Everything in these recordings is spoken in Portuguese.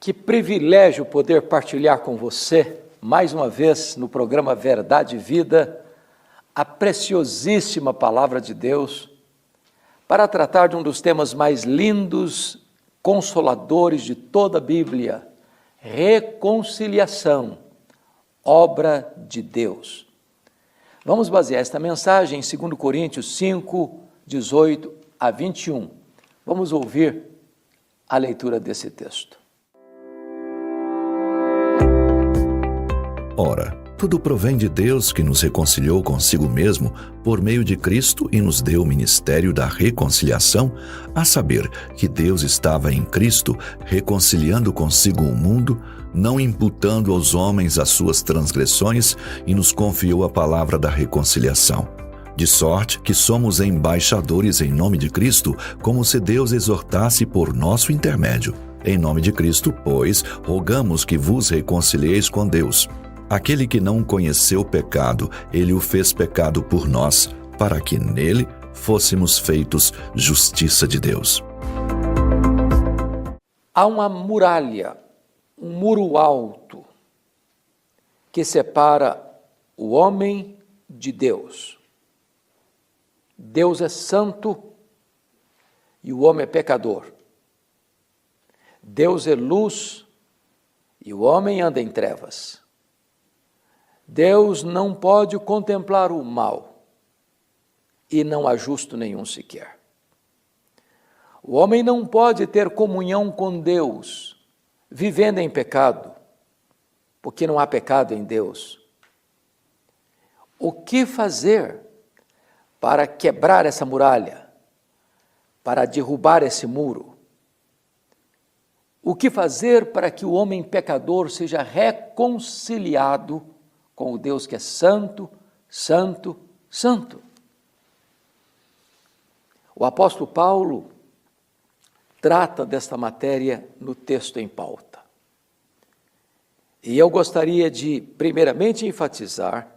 Que privilégio poder partilhar com você, mais uma vez, no programa Verdade e Vida, a preciosíssima Palavra de Deus, para tratar de um dos temas mais lindos, consoladores de toda a Bíblia, reconciliação, obra de Deus. Vamos basear esta mensagem em 2 Coríntios 5, 18 a 21. Vamos ouvir a leitura desse texto. Ora, tudo provém de Deus que nos reconciliou consigo mesmo por meio de Cristo e nos deu o ministério da reconciliação, a saber, que Deus estava em Cristo reconciliando consigo o mundo, não imputando aos homens as suas transgressões, e nos confiou a palavra da reconciliação. De sorte que somos embaixadores em nome de Cristo, como se Deus exortasse por nosso intermédio. Em nome de Cristo, pois, rogamos que vos reconcilieis com Deus. Aquele que não conheceu o pecado, ele o fez pecado por nós, para que nele fôssemos feitos justiça de Deus. Há uma muralha, um muro alto, que separa o homem de Deus. Deus é santo e o homem é pecador. Deus é luz e o homem anda em trevas. Deus não pode contemplar o mal, e não há justo nenhum sequer. O homem não pode ter comunhão com Deus, vivendo em pecado, porque não há pecado em Deus. O que fazer para quebrar essa muralha, para derrubar esse muro? O que fazer para que o homem pecador seja reconciliado com o Deus que é santo, santo, santo? O apóstolo Paulo trata desta matéria no texto em pauta. E eu gostaria de, primeiramente, enfatizar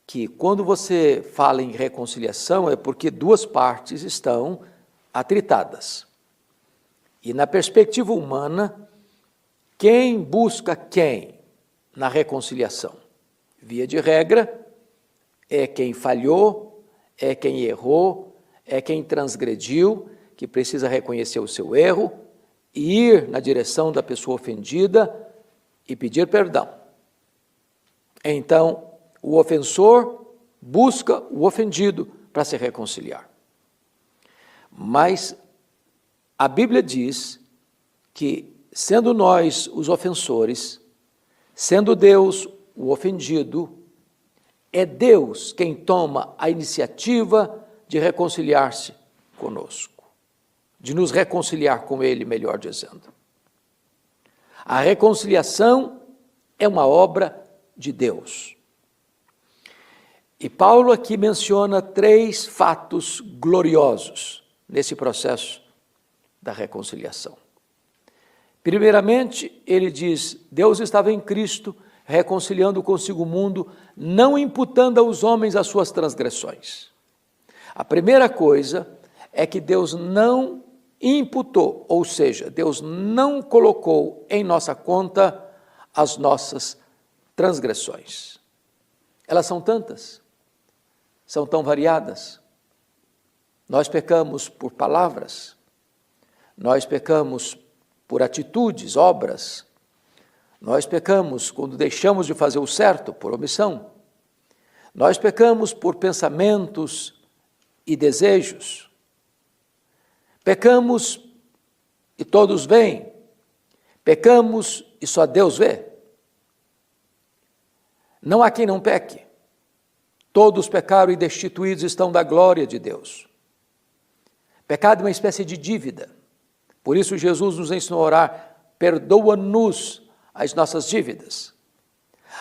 que quando você fala em reconciliação é porque duas partes estão atritadas. E na perspectiva humana, quem busca quem na reconciliação? Via de regra, é quem falhou, é quem errou, é quem transgrediu, que precisa reconhecer o seu erro e ir na direção da pessoa ofendida e pedir perdão. Então, o ofensor busca o ofendido para se reconciliar. Mas a Bíblia diz que, sendo nós os ofensores, sendo Deus o ofendido, é Deus quem toma a iniciativa de reconciliar-se conosco, de nos reconciliar com Ele, melhor dizendo. A reconciliação é uma obra de Deus. E Paulo aqui menciona 3 fatos gloriosos nesse processo da reconciliação. Primeiramente, ele diz: Deus estava em Cristo, reconciliando consigo o mundo, não imputando aos homens as suas transgressões. A primeira coisa é que Deus não imputou, ou seja, Deus não colocou em nossa conta as nossas transgressões. Elas são tantas, são tão variadas. Nós pecamos por palavras, nós pecamos por atitudes, obras. Nós pecamos quando deixamos de fazer o certo, por omissão. Nós pecamos por pensamentos e desejos. Pecamos e todos veem. Pecamos e só Deus vê. Não há quem não peque. Todos pecaram e destituídos estão da glória de Deus. Pecado é uma espécie de dívida. Por isso Jesus nos ensinou a orar: perdoa-nos as nossas dívidas.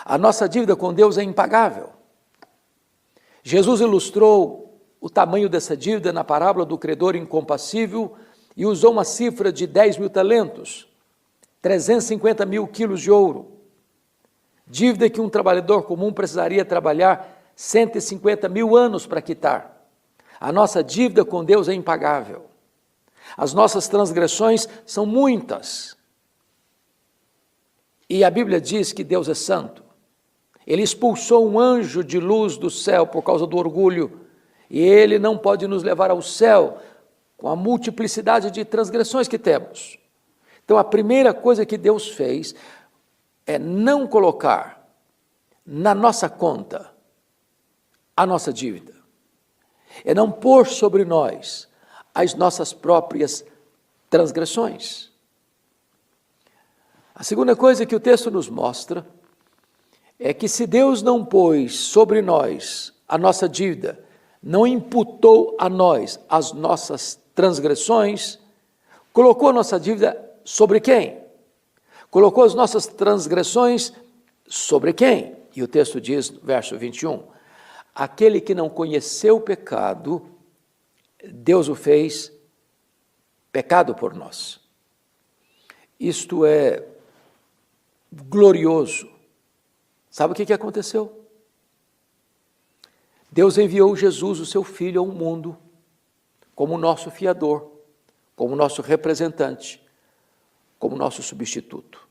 A nossa dívida com Deus é impagável. Jesus ilustrou o tamanho dessa dívida na parábola do credor incompassível e usou uma cifra de 10.000 talentos, 350 mil quilos de ouro. Dívida que um trabalhador comum precisaria trabalhar 150 mil anos para quitar. A nossa dívida com Deus é impagável. As nossas transgressões são muitas. E a Bíblia diz que Deus é santo. Ele expulsou um anjo de luz do céu por causa do orgulho, e ele não pode nos levar ao céu com a multiplicidade de transgressões que temos. Então, a primeira coisa que Deus fez é não colocar na nossa conta a nossa dívida, é não pôr sobre nós as nossas próprias transgressões. A segunda coisa que o texto nos mostra é que se Deus não pôs sobre nós a nossa dívida, não imputou a nós as nossas transgressões, colocou a nossa dívida sobre quem? Colocou as nossas transgressões sobre quem? E o texto diz, verso 21, aquele que não conheceu o pecado, Deus o fez pecado por nós. Isto é glorioso. Sabe o que aconteceu? Deus enviou Jesus, o seu Filho, ao mundo como nosso fiador, como nosso representante, como nosso substituto.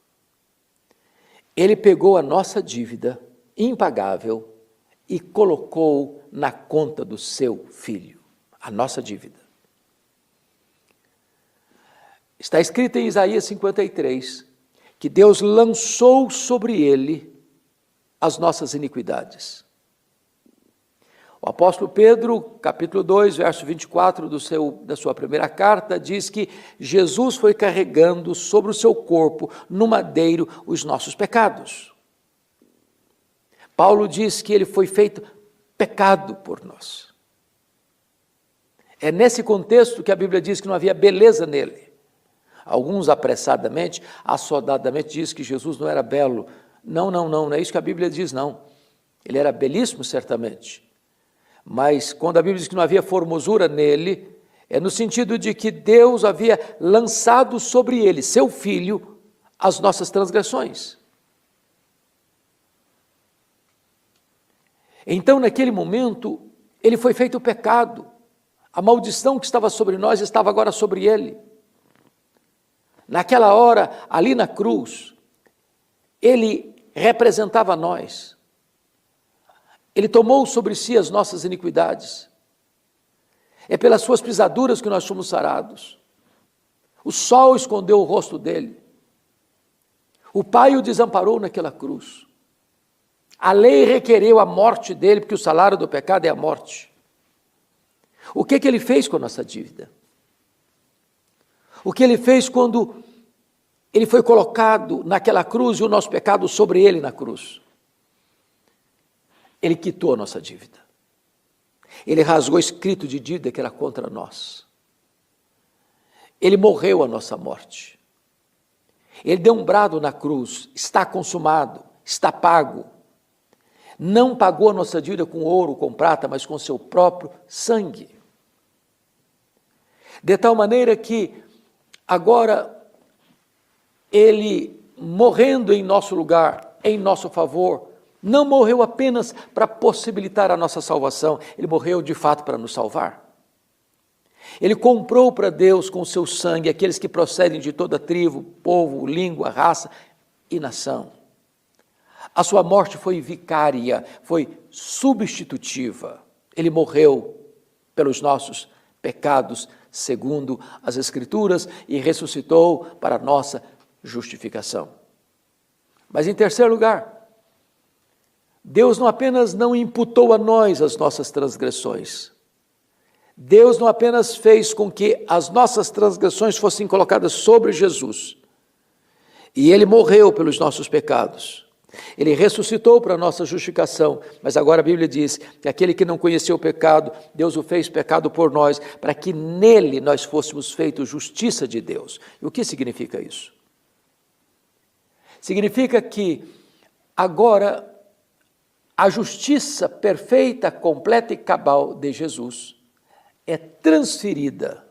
Ele pegou a nossa dívida impagável e colocou na conta do seu Filho, a nossa dívida. Está escrito em Isaías 53, que Deus lançou sobre ele as nossas iniquidades. O apóstolo Pedro, capítulo 2, verso 24 da sua primeira carta, diz que Jesus foi carregando sobre o seu corpo, no madeiro, os nossos pecados. Paulo diz que ele foi feito pecado por nós. É nesse contexto que a Bíblia diz que não havia beleza nele. Alguns apressadamente, assodadamente, dizem que Jesus não era belo. Não é isso que a Bíblia diz, não. Ele era belíssimo, certamente. Mas quando a Bíblia diz que não havia formosura nele, é no sentido de que Deus havia lançado sobre ele, seu Filho, as nossas transgressões. Então, naquele momento, ele foi feito pecado. A maldição que estava sobre nós estava agora sobre ele. Naquela hora, ali na cruz, ele representava nós. Ele tomou sobre si as nossas iniquidades. É pelas suas pisaduras que nós somos sarados. O sol escondeu o rosto dele. O Pai o desamparou naquela cruz. A lei requereu a morte dele, porque o salário do pecado é a morte. O que ele fez com a nossa dívida? O que ele fez quando ele foi colocado naquela cruz e o nosso pecado sobre ele na cruz? Ele quitou a nossa dívida. Ele rasgou o escrito de dívida que era contra nós. Ele morreu a nossa morte. Ele deu um brado na cruz, está consumado, está pago. Não pagou a nossa dívida com ouro, com prata, mas com seu próprio sangue. De tal maneira que agora ele, morrendo em nosso lugar, em nosso favor, não morreu apenas para possibilitar a nossa salvação, ele morreu de fato para nos salvar. Ele comprou para Deus com o seu sangue aqueles que procedem de toda tribo, povo, língua, raça e nação. A sua morte foi vicária, foi substitutiva. Ele morreu pelos nossos pecados, segundo as Escrituras, e ressuscitou para a nossa justificação. Mas em terceiro lugar, Deus não apenas não imputou a nós as nossas transgressões, Deus não apenas fez com que as nossas transgressões fossem colocadas sobre Jesus, e Ele morreu pelos nossos pecados, Ele ressuscitou para a nossa justificação, mas agora a Bíblia diz que aquele que não conheceu o pecado, Deus o fez pecado por nós, para que nele nós fôssemos feitos justiça de Deus. E o que significa isso? Significa que agora a justiça perfeita, completa e cabal de Jesus é transferida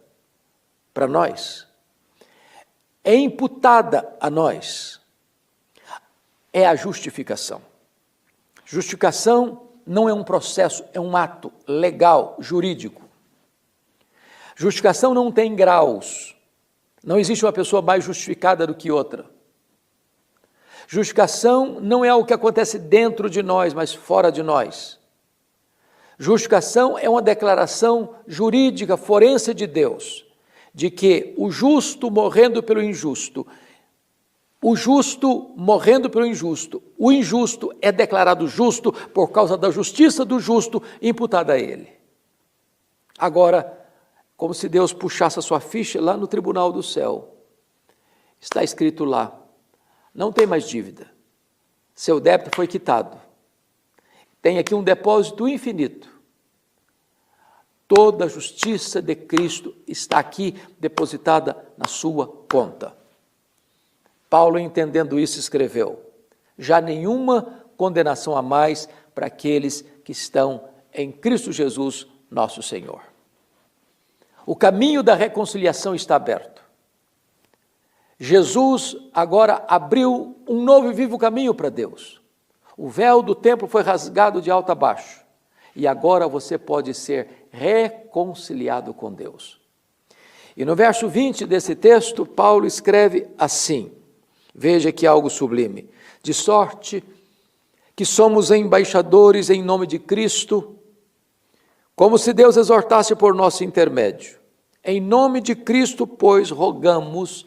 para nós, é imputada a nós. É a justificação. Justificação não é um processo, é um ato legal, jurídico. Justificação não tem graus. Não existe uma pessoa mais justificada do que outra. Justificação não é algo que acontece dentro de nós, mas fora de nós. Justificação é uma declaração jurídica, forense de Deus, de que o justo morrendo pelo injusto, o justo morrendo pelo injusto, o injusto é declarado justo por causa da justiça do justo imputada a ele. Agora, como se Deus puxasse a sua ficha lá no tribunal do céu, está escrito lá, não tem mais dívida, seu débito foi quitado, tem aqui um depósito infinito, toda a justiça de Cristo está aqui depositada na sua conta. Paulo, entendendo isso, escreveu, já nenhuma condenação a mais para aqueles que estão em Cristo Jesus, nosso Senhor. O caminho da reconciliação está aberto. Jesus agora abriu um novo e vivo caminho para Deus. O véu do templo foi rasgado de alto a baixo. E agora você pode ser reconciliado com Deus. E no verso 20 desse texto, Paulo escreve assim, veja que algo sublime, de sorte que somos embaixadores em nome de Cristo, como se Deus exortasse por nosso intermédio. Em nome de Cristo, pois, rogamos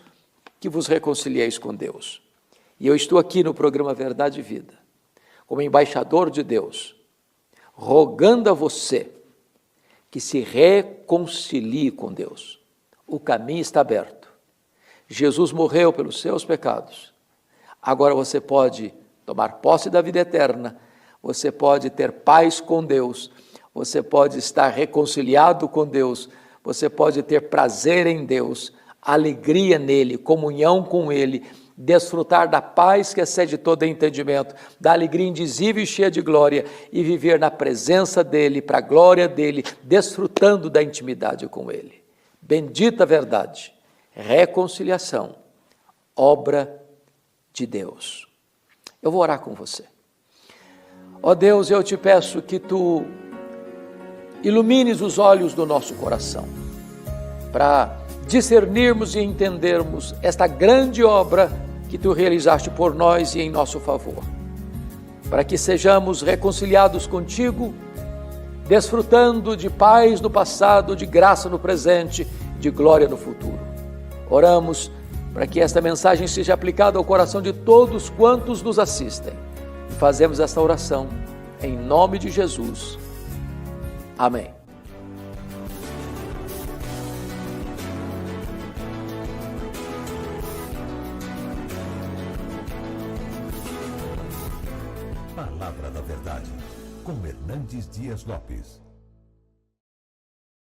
que vos reconcilieis com Deus. E eu estou aqui no programa Verdade e Vida, como embaixador de Deus, rogando a você que se reconcilie com Deus. O caminho está aberto. Jesus morreu pelos seus pecados. Agora você pode tomar posse da vida eterna, você pode ter paz com Deus, você pode estar reconciliado com Deus, você pode ter prazer em Deus, alegria nele, comunhão com ele, desfrutar da paz que excede todo entendimento, da alegria indizível e cheia de glória e viver na presença dele, para a glória dele, desfrutando da intimidade com ele. Bendita a verdade, reconciliação, obra de Deus. Eu vou orar com você. Ó Deus, eu te peço que tu ilumines os olhos do nosso coração, para discernirmos e entendermos esta grande obra que tu realizaste por nós e em nosso favor, para que sejamos reconciliados contigo, desfrutando de paz no passado, de graça no presente, de glória no futuro. Oramos para que esta mensagem seja aplicada ao coração de todos quantos nos assistem. Fazemos esta oração em nome de Jesus. Amém. Palavra da Verdade, com Hernandes Dias Lopes.